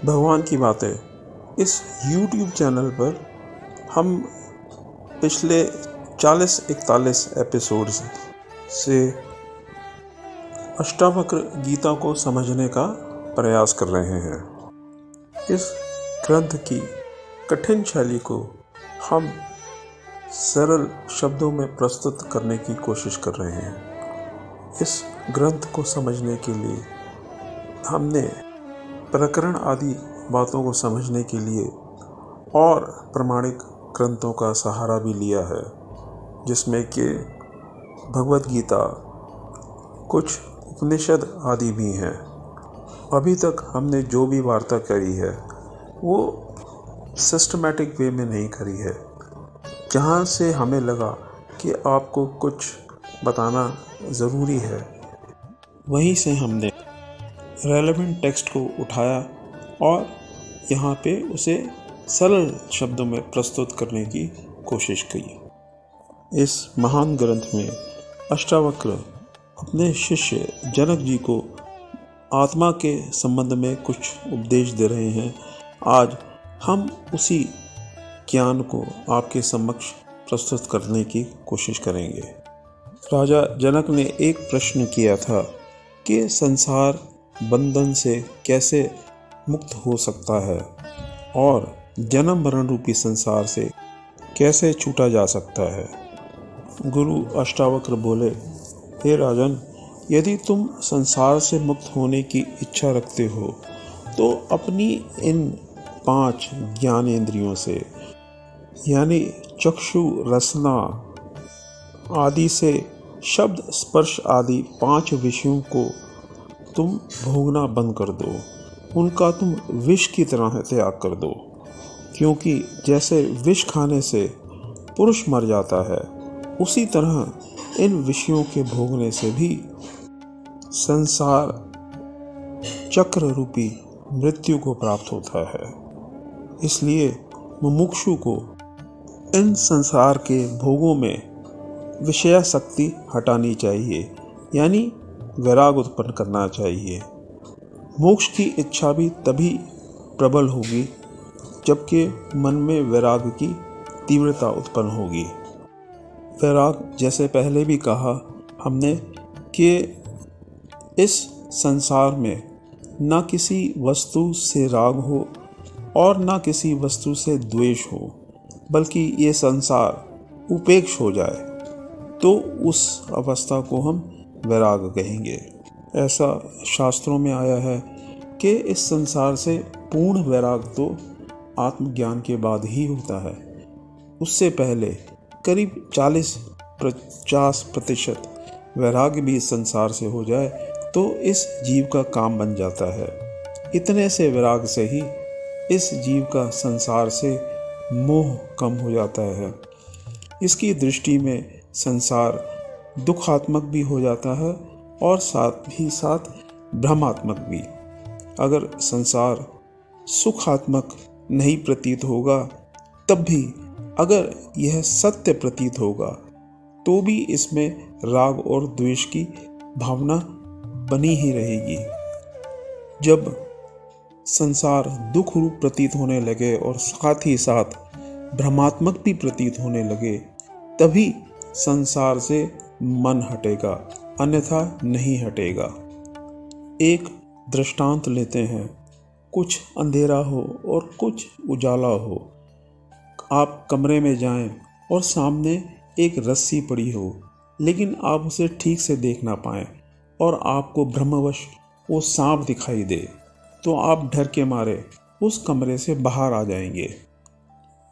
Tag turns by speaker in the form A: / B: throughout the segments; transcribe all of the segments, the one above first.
A: भगवान की बातें इस YouTube चैनल पर हम पिछले 40-41 एपिसोड्स से अष्टावक्र गीता को समझने का प्रयास कर रहे हैं। इस ग्रंथ की कठिन शैली को हम सरल शब्दों में प्रस्तुत करने की कोशिश कर रहे हैं। इस ग्रंथ को समझने के लिए हमने प्रकरण आदि बातों को समझने के लिए और प्रमाणिक ग्रंथों का सहारा भी लिया है, जिसमें कि भगवत गीता, कुछ उपनिषद आदि भी हैं। अभी तक हमने जो भी वार्ता करी है वो सिस्टमैटिक वे में नहीं करी है। जहाँ से हमें लगा कि आपको कुछ बताना ज़रूरी है, वहीं से हमने रेलेवेंट टेक्स्ट को उठाया और यहाँ पे उसे सरल शब्दों में प्रस्तुत करने की कोशिश की। इस महान ग्रंथ में अष्टावक्र अपने शिष्य जनक जी को आत्मा के संबंध में कुछ उपदेश दे रहे हैं। आज हम उसी ज्ञान को आपके समक्ष प्रस्तुत करने की कोशिश करेंगे। राजा जनक ने एक प्रश्न किया था कि संसार बंधन से कैसे मुक्त हो सकता है और जन्म मरण रूपी संसार से कैसे छूटा जा सकता है। गुरु अष्टावक्र बोले, हे राजन, यदि तुम संसार से मुक्त होने की इच्छा रखते हो तो अपनी इन 5 ज्ञानेंद्रियों से यानी चक्षु, रसना आदि से शब्द, स्पर्श आदि 5 विषयों को तुम भोगना बंद कर दो। उनका तुम विष की तरह त्याग कर दो, क्योंकि जैसे विष खाने से पुरुष मर जाता है, उसी तरह इन विषयों के भोगने से भी संसार चक्र रूपी मृत्यु को प्राप्त होता है। इसलिए मुमुक्षु को इन संसार के भोगों में विषयासक्ति हटानी चाहिए, यानी वैराग उत्पन्न करना चाहिए। मोक्ष की इच्छा भी तभी प्रबल होगी जबकि मन में वैराग की तीव्रता उत्पन्न होगी। वैराग, जैसे पहले भी कहा हमने, कि इस संसार में ना किसी वस्तु से राग हो और ना किसी वस्तु से द्वेष हो, बल्कि ये संसार उपेक्ष हो जाए तो उस अवस्था को हम वैराग कहेंगे। ऐसा शास्त्रों में आया है कि इस संसार से पूर्ण वैराग तो आत्मज्ञान के बाद ही होता है। उससे पहले करीब 40-50% वैराग्य भी इस संसार से हो जाए तो इस जीव का काम बन जाता है। इतने से वैराग से ही इस जीव का संसार से मोह कम हो जाता है। इसकी दृष्टि में संसार दुखात्मक भी हो जाता है और साथ ही साथ भ्रमात्मक भी। अगर संसार सुखात्मक नहीं प्रतीत होगा, तब भी अगर यह सत्य प्रतीत होगा तो भी इसमें राग और द्वेष की भावना बनी ही रहेगी। जब संसार दुख रूप प्रतीत होने लगे और साथ ही साथ भ्रमात्मक भी प्रतीत होने लगे, तभी संसार से मन हटेगा, अन्यथा नहीं हटेगा। एक दृष्टांत लेते हैं। कुछ अंधेरा हो और कुछ उजाला हो। आप कमरे में जाएं और सामने एक रस्सी पड़ी हो, लेकिन आप उसे ठीक से देख ना पाएं और आपको भ्रमवश वो सांप दिखाई दे, तो आप डर के मारे उस कमरे से बाहर आ जाएंगे।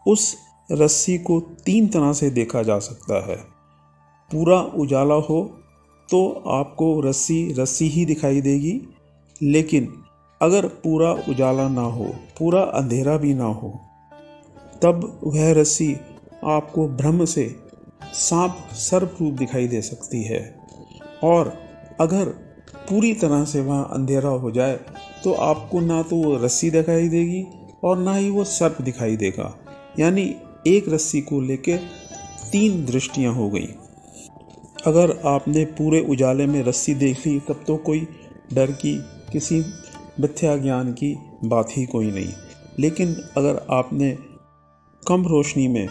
A: उस रस्सी को 3 तरह से देखा जा सकता है। पूरा उजाला हो तो आपको रस्सी रस्सी ही दिखाई देगी, लेकिन अगर पूरा उजाला ना हो, पूरा अंधेरा भी ना हो, तब वह रस्सी आपको भ्रम से सांप सर्प रूप दिखाई दे सकती है। और अगर पूरी तरह से वहाँ अंधेरा हो जाए तो आपको ना तो वो रस्सी दिखाई देगी और ना ही वो सर्प दिखाई देगा। यानी एक रस्सी को लेके 3 दृष्टियाँ हो गई। अगर आपने पूरे उजाले में रस्सी देख ली, तब तो कोई डर की, किसी मिथ्या ज्ञान की बात ही कोई नहीं। लेकिन अगर आपने कम रोशनी में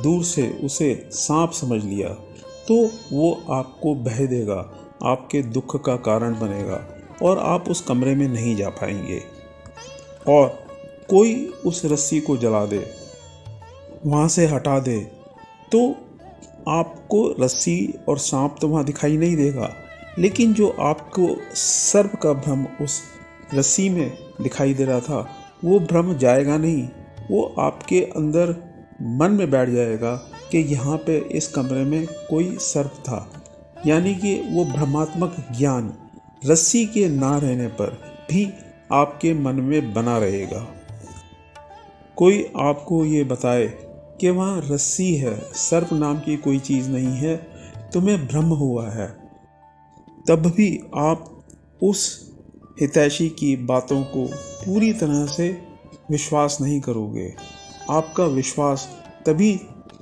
A: दूर से उसे सांप समझ लिया तो वो आपको बह देगा, आपके दुख का कारण बनेगा और आप उस कमरे में नहीं जा पाएंगे। और कोई उस रस्सी को जला दे, वहाँ से हटा दे, तो आपको रस्सी और सांप तो वहाँ दिखाई नहीं देगा, लेकिन जो आपको सर्प का भ्रम उस रस्सी में दिखाई दे रहा था वो भ्रम जाएगा नहीं। वो आपके अंदर मन में बैठ जाएगा कि यहाँ पे इस कमरे में कोई सर्प था। यानी कि वो भ्रमात्मक ज्ञान रस्सी के ना रहने पर भी आपके मन में बना रहेगा। कोई आपको ये बताए कि वहाँ रस्सी है, सर्प नाम की कोई चीज़ नहीं है, तुम्हें भ्रम हुआ है, तब भी आप उस हितैषी की बातों को पूरी तरह से विश्वास नहीं करोगे। आपका विश्वास तभी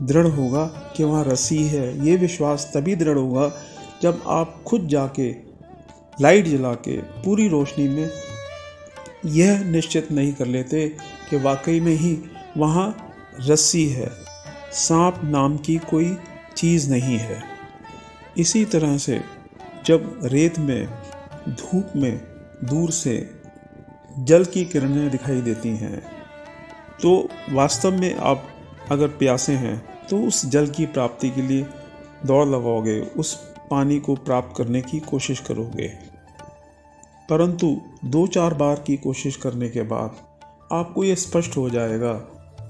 A: दृढ़ होगा कि वहाँ रस्सी है। ये विश्वास तभी दृढ़ होगा जब आप खुद जाके लाइट जला के पूरी रोशनी में यह निश्चित नहीं कर लेते कि वाकई में ही वहाँ रस्सी है, सांप नाम की कोई चीज़ नहीं है। इसी तरह से जब रेत में धूप में दूर से जल की किरणें दिखाई देती हैं तो वास्तव में आप अगर प्यासे हैं तो उस जल की प्राप्ति के लिए दौड़ लगाओगे, उस पानी को प्राप्त करने की कोशिश करोगे। परंतु 2-4 बार की कोशिश करने के बाद आपको ये स्पष्ट हो जाएगा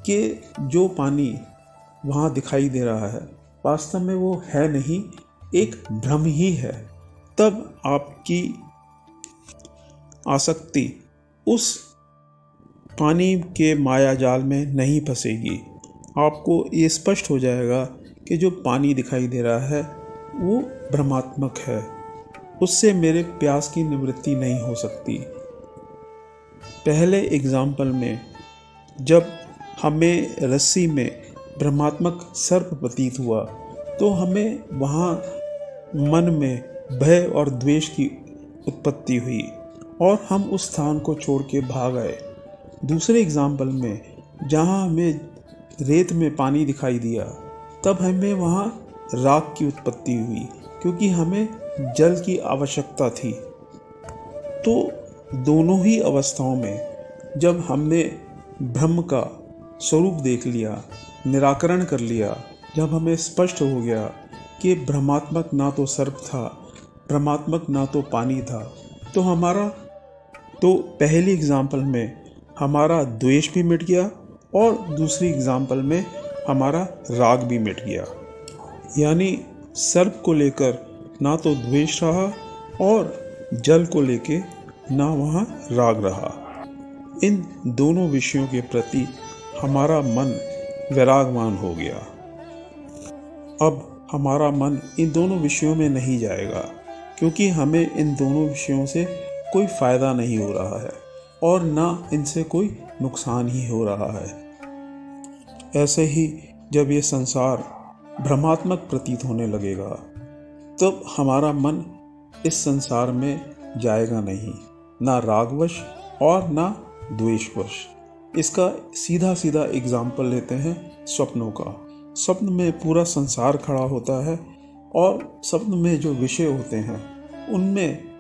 A: कि जो पानी वहाँ दिखाई दे रहा है वास्तव में वो है नहीं, एक भ्रम ही है। तब आपकी आसक्ति उस पानी के माया जाल में नहीं फंसेगी। आपको ये स्पष्ट हो जाएगा कि जो पानी दिखाई दे रहा है वो भ्रमात्मक है, उससे मेरे प्यास की निवृत्ति नहीं हो सकती। पहले एग्जाम्पल में जब हमें रस्सी में भ्रमात्मक सर्प प्रतीत हुआ तो हमें वहाँ मन में भय और द्वेष की उत्पत्ति हुई और हम उस स्थान को छोड़ के भाग आए। दूसरे एग्जाम्पल में जहाँ हमें रेत में पानी दिखाई दिया तब हमें वहाँ राग की उत्पत्ति हुई क्योंकि हमें जल की आवश्यकता थी। तो दोनों ही अवस्थाओं में जब हमने ब्रह्म का स्वरूप देख लिया, निराकरण कर लिया, जब हमें स्पष्ट हो गया कि भ्रमात्मक ना तो सर्प था, भ्रमात्मक ना तो पानी था, तो पहली एग्जाम्पल में हमारा द्वेष भी मिट गया और दूसरी एग्जाम्पल में हमारा राग भी मिट गया। यानी सर्प को लेकर ना तो द्वेष रहा और जल को लेके ना वहाँ राग रहा। इन दोनों विषयों के प्रति हमारा मन वैरागवान हो गया। अब हमारा मन इन दोनों विषयों में नहीं जाएगा क्योंकि हमें इन दोनों विषयों से कोई फ़ायदा नहीं हो रहा है और ना इनसे कोई नुकसान ही हो रहा है। ऐसे ही जब ये संसार भ्रमात्मक प्रतीत होने लगेगा तब हमारा मन इस संसार में जाएगा नहीं, ना रागवश और ना द्वेषवश। इसका सीधा सीधा एग्जाम्पल लेते हैं स्वप्नों का। स्वप्न में पूरा संसार खड़ा होता है और स्वप्न में जो विषय होते हैं उनमें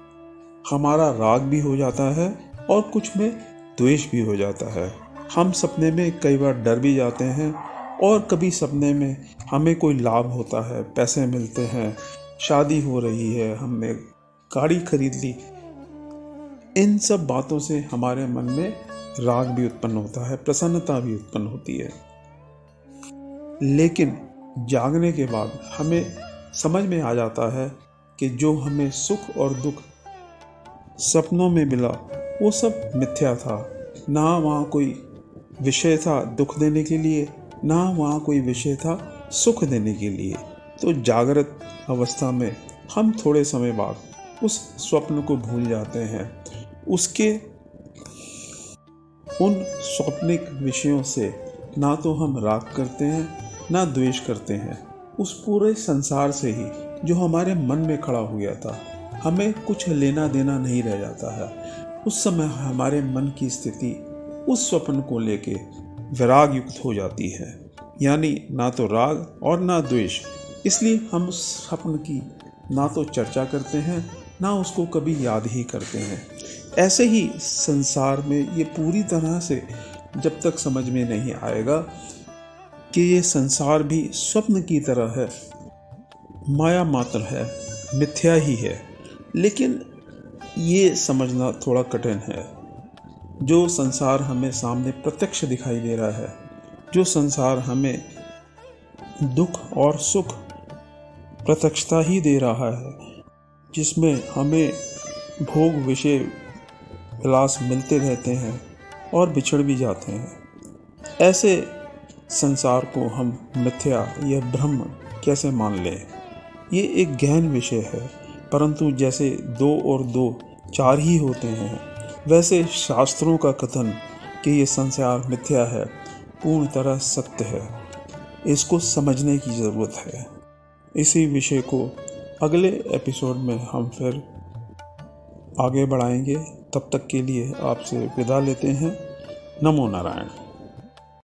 A: हमारा राग भी हो जाता है और कुछ में द्वेष भी हो जाता है। हम सपने में कई बार डर भी जाते हैं और कभी सपने में हमें कोई लाभ होता है, पैसे मिलते हैं, शादी हो रही है, हमने गाड़ी खरीद ली। इन सब बातों से हमारे मन में राग भी उत्पन्न होता है, प्रसन्नता भी उत्पन्न होती है। लेकिन जागने के बाद हमें समझ में आ जाता है कि जो हमें सुख और दुख सपनों में मिला वो सब मिथ्या था। ना वहाँ कोई विषय था दुख देने के लिए, ना वहाँ कोई विषय था सुख देने के लिए। तो जागृत अवस्था में हम थोड़े समय बाद उस स्वप्न को भूल जाते हैं। उसके उन स्वप्निक विषयों से ना तो हम राग करते हैं ना द्वेष करते हैं। उस पूरे संसार से ही जो हमारे मन में खड़ा हो गया था हमें कुछ लेना देना नहीं रह जाता है। उस समय हमारे मन की स्थिति उस स्वप्न को लेके विराग युक्त हो जाती है, यानी ना तो राग और ना द्वेष। इसलिए हम उस स्वप्न की ना तो चर्चा करते हैं, ना उसको कभी याद ही करते हैं। ऐसे ही संसार में ये पूरी तरह से जब तक समझ में नहीं आएगा कि ये संसार भी स्वप्न की तरह है, माया मात्र है, मिथ्या ही है, लेकिन ये समझना थोड़ा कठिन है। जो संसार हमें सामने प्रत्यक्ष दिखाई दे रहा है, जो संसार हमें दुख और सुख प्रत्यक्षता ही दे रहा है, जिसमें हमें भोग विषय विलास मिलते रहते हैं और बिछड़ भी जाते हैं, ऐसे संसार को हम मिथ्या या ब्रह्म कैसे मान लें? ये एक गहन विषय है, परंतु जैसे 2 और 2 4 ही होते हैं, वैसे शास्त्रों का कथन कि ये संसार मिथ्या है पूर्ण तरह सत्य है। इसको समझने की ज़रूरत है। इसी विषय को अगले एपिसोड में हम फिर आगे बढ़ाएंगे। तब तक के लिए आपसे विदा लेते हैं। नमो नारायण।